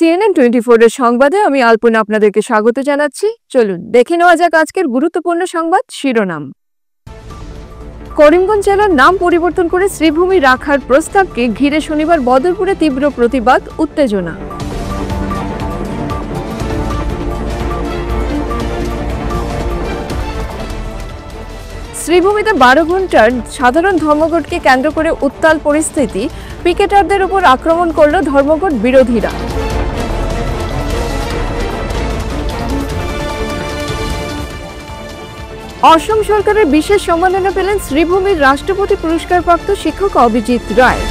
CNN 24 এর সংবাদে আমি আলপনা আপনাদেরকে স্বাগত জানাচ্ছি। চলুন দেখে নেওয়া যাক আজকের গুরুত্বপূর্ণ সংবাদ শিরোনাম। করিমগঞ্জ জেলার নাম পরিবর্তন করে শ্রীভূমি রাখার প্রস্তাবকে ঘিরে শনিবার বদরপুরে তীব্র প্রতিবাদ, উত্তেজনা। শ্রীভূমিতে 12 ঘন্টার সাধারণ ধর্মঘটকে কেন্দ্র করে উত্তাল পরিস্থিতি, পিকেটারদের উপর আক্রমণ করল ধর্মঘট বিরোধীরা। অসম সরকারের বিশেষ সম্মাননা পেলেন শ্রীভূমির রাষ্ট্রপতি পুরস্কারপ্রাপ্ত শিক্ষক অভিজিৎ রায়।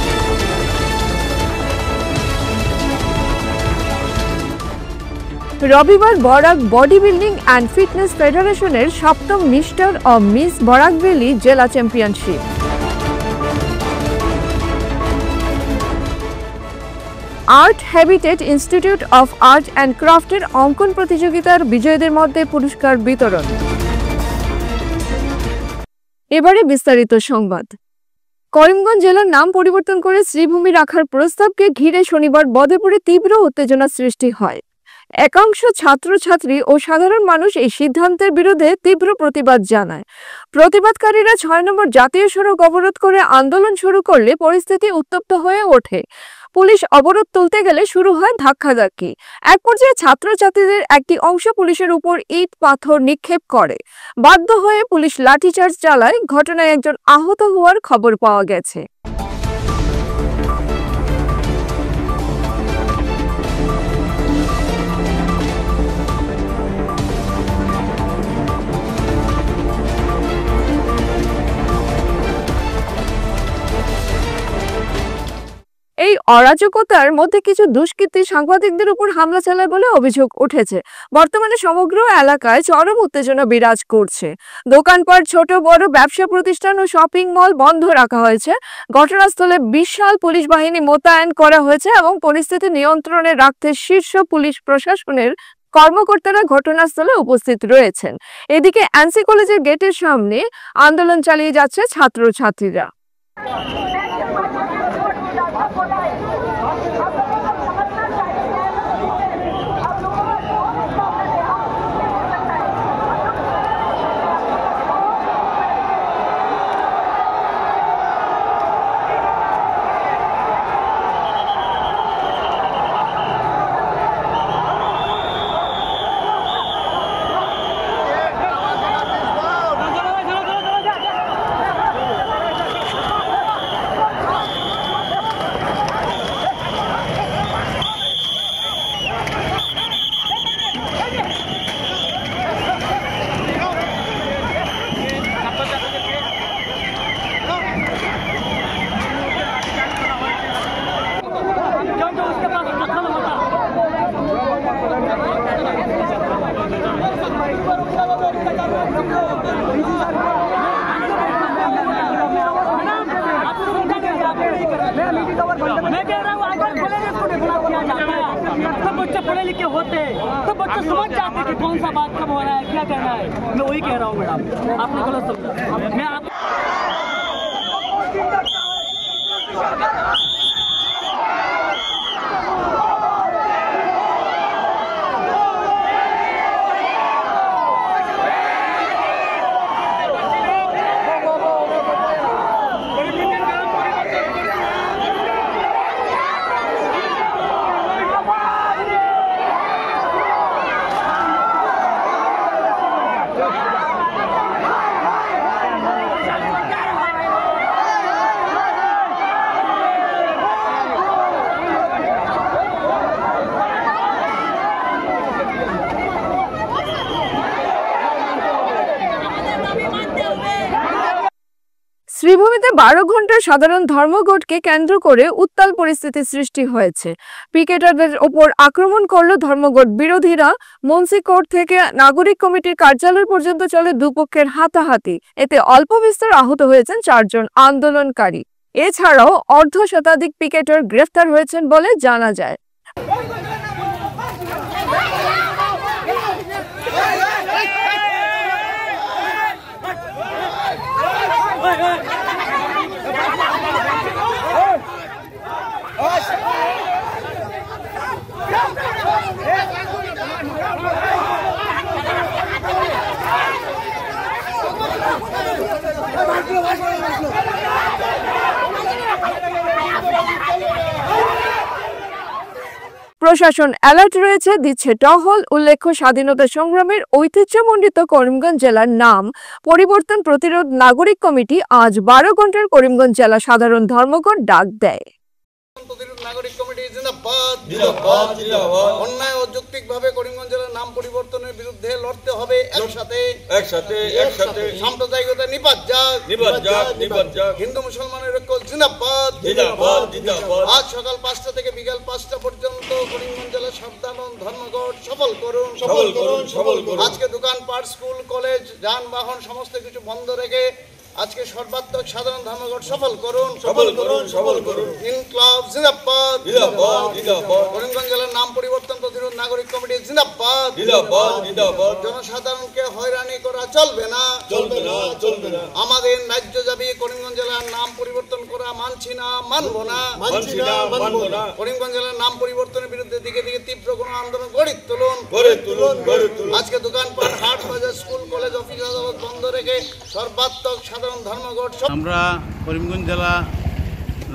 রবিবার Barak body building and fitness ফেডারেশনের 7ম মিস্টার ও মিস বরাক ভ্যালি জেলা championship. Art habitat institute of art and ক্রাফটের অঙ্কন প্রতিযোগিতার বিজয়ীদের মধ্যে পুরস্কার বিতরণ। এবারে বিস্তারিত সংবাদ। করিমগঞ্জ জেলার নাম পরিবর্তন করে শ্রীভূমি রাখার প্রস্তাবকে ঘিরে শনিবার বদরপুরে তীব্র উত্তেজনা সৃষ্টি হয়। একাংশ ছাত্রছাত্রী ও সাধারণ মানুষ এই সিদ্ধান্তের বিরুদ্ধে তীব্র প্রতিবাদ জানায়। প্রতিবাদকারীরা 6 নম্বর জাতীয় সড়ক অবরোধ করে আন্দোলন শুরু করলে পরিস্থিতি উত্তপ্ত হয়ে ওঠে। পুলিশ অবরোধ তুলতে গেলে শুরু হয় ধাক্কাধাক্কি। এক পর্যায়ে ছাত্রছাত্রীদের একটি অংশ পুলিশের উপর ইট পাথর নিক্ষেপ করে। বাধ্য হয়ে পুলিশ লাঠিচার্জ চালায়। ঘটনায় একজন আহত হওয়ার খবর পাওয়া গেছে। এই অরাজকতার মধ্যে কিছু দুষ্কৃতী সাংবাদিকদের উপর হামলা চালায় বলে অভিযোগ উঠেছে। বর্তমানে সমগ্র এলাকায় চরম উত্তেজনা বিরাজ করছে। দোকানপাট, ছোট বড় ব্যবসা প্রতিষ্ঠান ও শপিং মল বন্ধ রাখা হয়েছে। ঘটনাস্থলে বিশাল পুলিশ বাহিনী মোতায়েন করা হয়েছে এবং পরিস্থিতি নিয়ন্ত্রণে রাখতে শীর্ষ পুলিশ প্রশাসনের কর্মকর্তারা ঘটনাস্থলে উপস্থিত রয়েছেন। এদিকে এনসি কলেজের গেটের সামনে আন্দোলন চালিয়ে যাচ্ছে ছাত্রছাত্রীরা। मैं कह रहा हूँ अगर कॉलेज को डेवलप किया जाता है सब बच्चे पढ़े लिखे होते तो बच्चे समझ जाते कि कौन सा बात कब हो रहा है, क्या करना है। मैं वही कह रहा हूँ मैडम, आपने गलत समझा। मैं आप শ্রীভূমিতে 12 ঘন্টার সাধারণ ধর্মঘটকে কেন্দ্র করে উত্তাল পরিস্থিতি সৃষ্টি হয়েছে। পিকেটারদের ওপর আক্রমণ করল ধর্মঘট বিরোধীরা। মুন্সি কোর্ট থেকে নাগরিক কমিটির কার্যালয় পর্যন্ত চলে দুপক্ষের হাতাহাতি। এতে অল্প বিস্তর আহত হয়েছেন 4 জন আন্দোলনকারী। এছাড়াও অর্ধ শতাধিক পিকেটার গ্রেফতার হয়েছেন বলে জানা যায়। Hey! প্রশাসন অ্যালার্ট রয়েছে, দিচ্ছে টহল। উল্লেখ্য, স্বাধীনতা সংগ্রামের ঐতিহ্যমণ্ডিত করিমগঞ্জ জেলার নাম পরিবর্তন প্রতিরোধ নাগরিক কমিটি আজ 12 ঘন্টার করিমগঞ্জ জেলা সাধারণ ধর্মঘট ডাক দেয়। নাগরিক কমিটি জিন্দাবাদ জিন্দাবাদ জিন্দাবাদ। অন্যায় ও যৌক্তিকভাবে করিমগঞ্জ জেলার নাম পরিবর্তনের বিরুদ্ধে লড়তে হবে একসাথে একসাথে একসাথে। সাম্প্রদায়িকতা নিপাত যাক নিপাত যাক নিপাত যাক। হিন্দু মুসলমানের ঐক্য জিন্দাবাদ জিন্দাবাদ জিন্দাবাদ। আজ সকাল 5টা থেকে বিকাল 5টা পর্যন্ত করিমগঞ্জ জেলার সাধারণ ধর্মঘট সফল করুন সফল করুন সফল করুন। আজকে দোকানপাট, স্কুল, কলেজ, যানবাহন সমস্ত কিছু বন্ধ রেখে আজকে সর্বাত্মক সাধারণ ধর্মঘট সফল করুন সফল করুন সফল করুন। ইনকলাব জিন্দাবাদ জিন্দাবাদ জিন্দাবাদ। করিমগঞ্জ জেলার নাম পরিবর্তন প্রতিরোধ নাগরিক কমিটি জিন্দাবাদ জিন্দাবাদ জিন্দাবাদ। জনসাধারণকে হয়রানি করা চলবে না চলবে না চলবে না। আমাদের ন্যায্য দাবি করিমগঞ্জ জেলার নাম পরিবর্তন করা মানছি না মানব না মানছি না মানব না। করিমগঞ্জ জেলার নাম পরিবর্তনের বিরুদ্ধে দিকে দিকে তীব্র গণ আন্দোলন গড়ে তুলুন গড়ে তুলুন গড়ে তুলুন। আজকে দোকানপাট, হাট, বাজার, স্কুল, কলেজ, অফিস আদালত বন্ধ রেখে সর্বাত্মক আমরা করিমগঞ্জ জেলা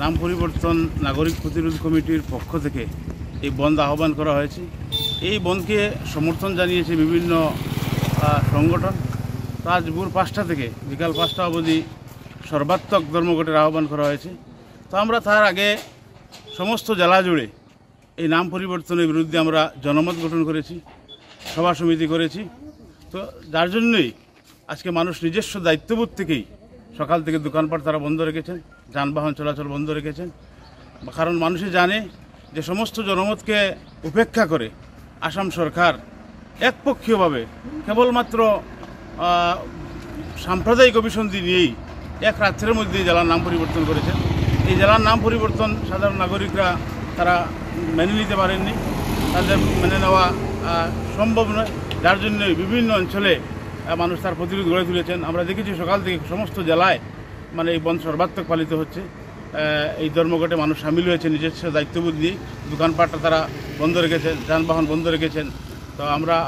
নাম পরিবর্তন নাগরিক প্রতিরোধ কমিটির পক্ষ থেকে এই বন্ধ আহ্বান করা হয়েছে। এই বন্ধকে সমর্থন জানিয়েছে বিভিন্ন সংগঠন। তো আজ ভোর 5টা থেকে বিকাল 5টা অবধি সর্বাত্মক ধর্মঘটের আহ্বান করা হয়েছে। তো আমরা তার আগে সমস্ত জেলা জুড়ে এই নাম পরিবর্তনের বিরুদ্ধে আমরা জনমত গঠন করেছি, সভা সমিতি করেছি। তো যার জন্যই আজকে মানুষ নিজস্ব দায়িত্ববোধ থেকেই সকাল থেকে দোকানপাট তারা বন্ধ রেখেছেন, যানবাহন চলাচল বন্ধ রেখেছেন। কারণ মানুষে জানে যে সমস্ত জনমতকে উপেক্ষা করে আসাম সরকার একপক্ষীয়ভাবে কেবলমাত্র সাম্প্রদায়িক অভিসন্ধি নিয়েই এক রাত্রের মধ্যে জেলার নাম পরিবর্তন করেছেন। এই জেলার নাম পরিবর্তন সাধারণ নাগরিকরা তারা মেনে নিতে পারেননি, তাদের মেনে নেওয়া সম্ভব নয়। যার জন্য বিভিন্ন অঞ্চলে মানুষ তার প্রতিরোধ গড়ে তুলেছেন। আমরা দেখেছি সকাল থেকে সমস্ত জেলায় এই বন্ধ সর্বাত্মক পালিত হচ্ছে। এই ধর্মঘটে মানুষ সামিল হয়েছে নিজস্ব দায়িত্ববোধ নিয়ে। দোকানপাটটা তারা বন্ধ রেখেছেন, যানবাহন বন্ধ রেখেছেন। তো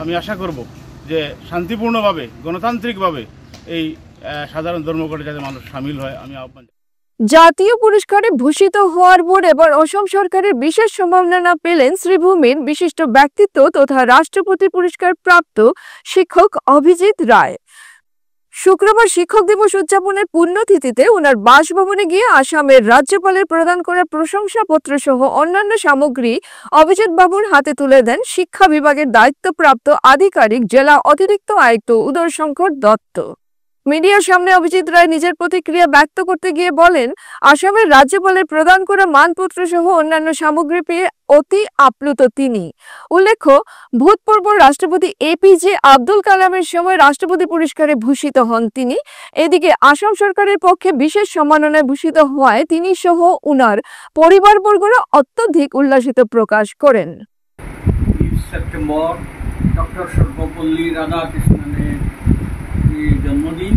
আমি আশা করব যে শান্তিপূর্ণভাবে গণতান্ত্রিকভাবে এই সাধারণ ধর্মঘটে যাতে মানুষ সামিল হয়, আমি আহ্বান। জাতীয় পুরস্কারে ভূষিত হওয়ার পর এবার অসম সরকারের বিশেষ সম্মাননা পেলেন শ্রীভূমির বিশিষ্ট ব্যক্তিত্ব তথা রাষ্ট্রপতি পুরস্কার প্রাপ্ত শিক্ষক অভিজিৎ রায়। শুক্রবার শিক্ষক দিবস উদযাপনের পুণ্যতিথিতে ওনার বাসভবনে গিয়ে আসামের রাজ্যপালের প্রদান করা প্রশংসাপত্র সহ অন্যান্য সামগ্রী অভিজিৎ বাবুর হাতে তুলে দেন শিক্ষা বিভাগের দায়িত্বপ্রাপ্ত আধিকারিক জেলা অতিরিক্ত আয়ুক্ত উদয়শঙ্কর দত্ত। মিডিয়ার সামনে অভিজিৎ রায় নিজের প্রতিক্রিয়া ব্যক্ত করতে গিয়ে বলেন, আসামের রাজ্যপালের প্রদান করা মানপত্র সহ অন্যান্য সামগ্রী পেয়ে অতি আপ্লুত তিনি। উল্লেখ্য, ভূতপূর্ব রাষ্ট্রপতি এপিজে আব্দুল কালামের সময় রাষ্ট্রপতি পুরস্কারে ভূষিত হন তিনি। এদিকে আসাম সরকারের পক্ষে বিশেষ সম্মাননায় ভূষিত হওয়ায় তিনি সহ উনার পরিবারবর্গরা অত্যধিক উল্লাসিত প্রকাশ করেন। সেপ্টেম্বর ডক্টর সর্বপল্লী রাধাকৃষ্ণনের জন্মদিন।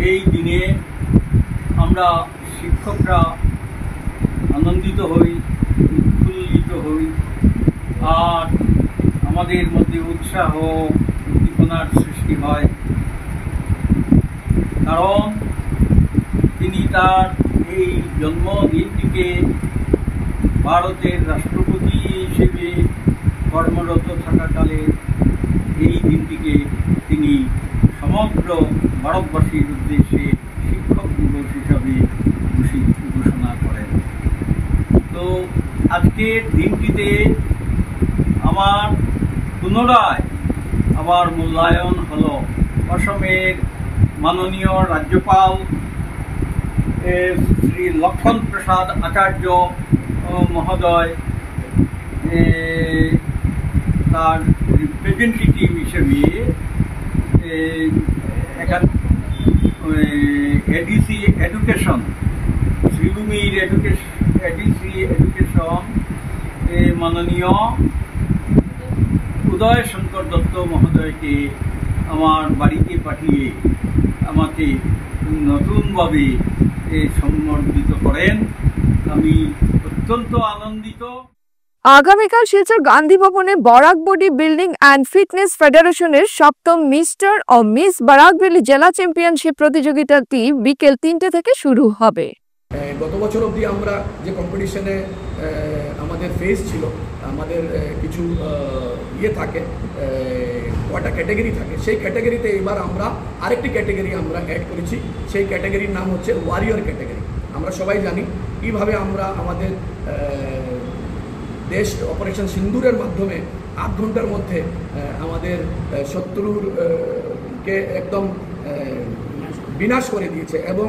এই দিনে আমরা শিক্ষকরা আনন্দিত হই, উৎফুল্লিত হই, আর আমাদের মধ্যে উৎসাহ উদ্দীপনার সৃষ্টি হয়। কারণ তিনি তার এই জন্মদিনটিকে ভারতের রাষ্ট্রপতি হিসেবে কর্মরত থাকাকালে এই দিনটিকে তিনি সমগ্র ভারতবাসীর উদ্দেশ্যে শিক্ষক দিবস হিসাবে ঘোষণা করেন। তো আজকের দিনটিতে আমার পুনরায় আবার মূল্যায়ন হল অসমের মাননীয় রাজ্যপাল শ্রী লক্ষণ প্রসাদ আচার্য মহোদয় তার রিপ্রেজেন্টেটিভ হিসেবে এডিসি এডুকেশন, শ্রীভূমির এডিসি এডুকেশন মাননীয় উদয়শঙ্কর দত্ত মহোদয়কে আমার বাড়িতে পাঠিয়ে আমাকে নতুনভাবে সম্বর্ধিত করেন। আমি অত্যন্ত আনন্দিত। আগামীকাল শিলচর গান্ধী ভবনে Barak body building and fitness ফেডারেশনের 7ম মিস্টার ও মিস বরাক ভ্যালি জেলা চ্যাম্পিয়নশিপ প্রতিযোগিতাটি বিকেল 3টে থেকে শুরু হবে। গত বছর অবধি আমরা যে কম্পিটিশনে আমাদের ফেস ছিল, আমাদের কিছু থাকে, কটা ক্যাটাগরি থাকে, সেই ক্যাটাগরিতে এবার আমরা আরেকটি ক্যাটাগরি আমরা অ্যাড করেছি। সেই ক্যাটাগরির নাম হচ্ছে ওয়ারিয়র ক্যাটাগরি। আমরা সবাই জানি কীভাবে আমরা আমাদের দেশ অপারেশন সিন্দুরের মাধ্যমে 8 ঘন্টার মধ্যে আমাদের শত্রুরকে একদম বিনাশ করে দিয়েছে, এবং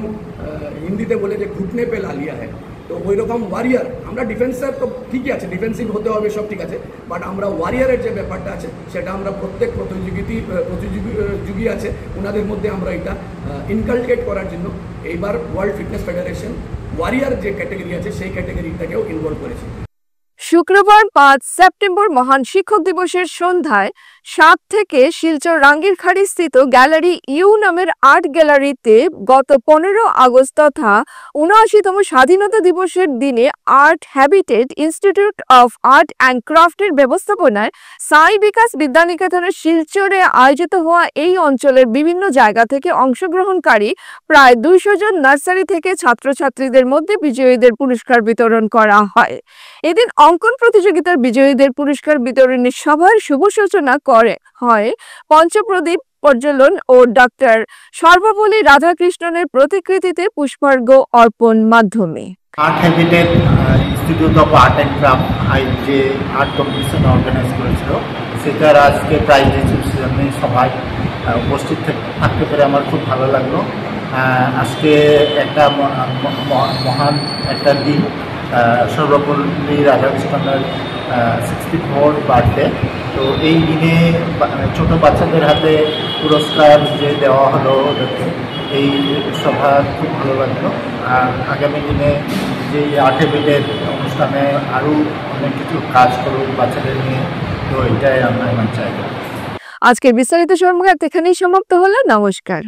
হিন্দিতে বলে যে ঘুটনে পে লা লিয়া হ্যায়। তো ওই রকম ওয়ারিয়ার, আমরা ডিফেন্সের তো ঠিকই আছে, ডিফেন্সিভ হতে হবে, সব ঠিক আছে, বাট আমরা ওয়ারিয়ারের যে ব্যাপারটা আছে সেটা আমরা প্রত্যেক প্রতিযোগী আছে ওনাদের মধ্যে আমরা এটা ইনকালকেট করার জন্য এইবার ওয়ার্ল্ড ফিটনেস ফেডারেশন ওয়ারিয়ার যে ক্যাটাগরি আছে সেই ক্যাটাগরিটাকেও ইনভলভ করেছে। শুক্রবার 5 সেপ্টেম্বর মহান শিক্ষক দিবসের সন্ধ্যায় 7 থেকে শিলচর রাঙ্গিরখাড়ি স্থিত গ্যালারি ইউ নামের আর্ট গ্যালারিতে গত 15 আগস্ট তথা 79তম স্বাধীনতা দিবসের দিনে art habitat institute of art and ক্রাফটের ব্যবস্থাপনায় সাই বিকাশ বিদ্যানিকেতনের শিলচরে আয়োজিত হওয়া এই অঞ্চলের বিভিন্ন জায়গা থেকে অংশগ্রহণকারী প্রায় 200 জন নার্সারি থেকে ছাত্রছাত্রীদের মধ্যে বিজয়ীদের পুরস্কার বিতরণ করা হয়। এদিন অঙ্কন প্রতিযোগিতার বিজয়ীদের পুরস্কার বিতরণী সভার শুভ সূচনা হয় পঞ্চপ্রদীপ প্রজ্বলন ও ডক্টর সর্বপল্লী রাধাকৃষ্ণনের প্রতিকৃতিতে পুষ্পার্ঘ্য অর্পণ মাধ্যমে। Art habitat institute of art and craft যে আর্ট কম্পিটিশন অর্গানাইজ করেছিল, সেটার আজকে প্রাইজ রিসেপশনে সভায় উপস্থিত থাকতে পেরে আমার খুব ভালো লাগলো। আজকে একটা মহান একটা দিন, সর্বপল্লী রাধাকৃষ্ণনের 64th বার্থডে। তো এই দিনে ছোট বাচ্চাদের হাতে পুরস্কার যে দেওয়া হলো ওদেরকে, এই সভা খুব ভালো লাগলো। আর আগামী দিনে যে আর্ট হ্যাবিটেট অনুষ্ঠানে আরও অনেক কিছু কাজ করুক বাচ্চাদের নিয়ে, তো এটাই আমরা চাইব। আজকের বিস্তারিত সংবাদ এখানেই সমাপ্ত হলো। নমস্কার।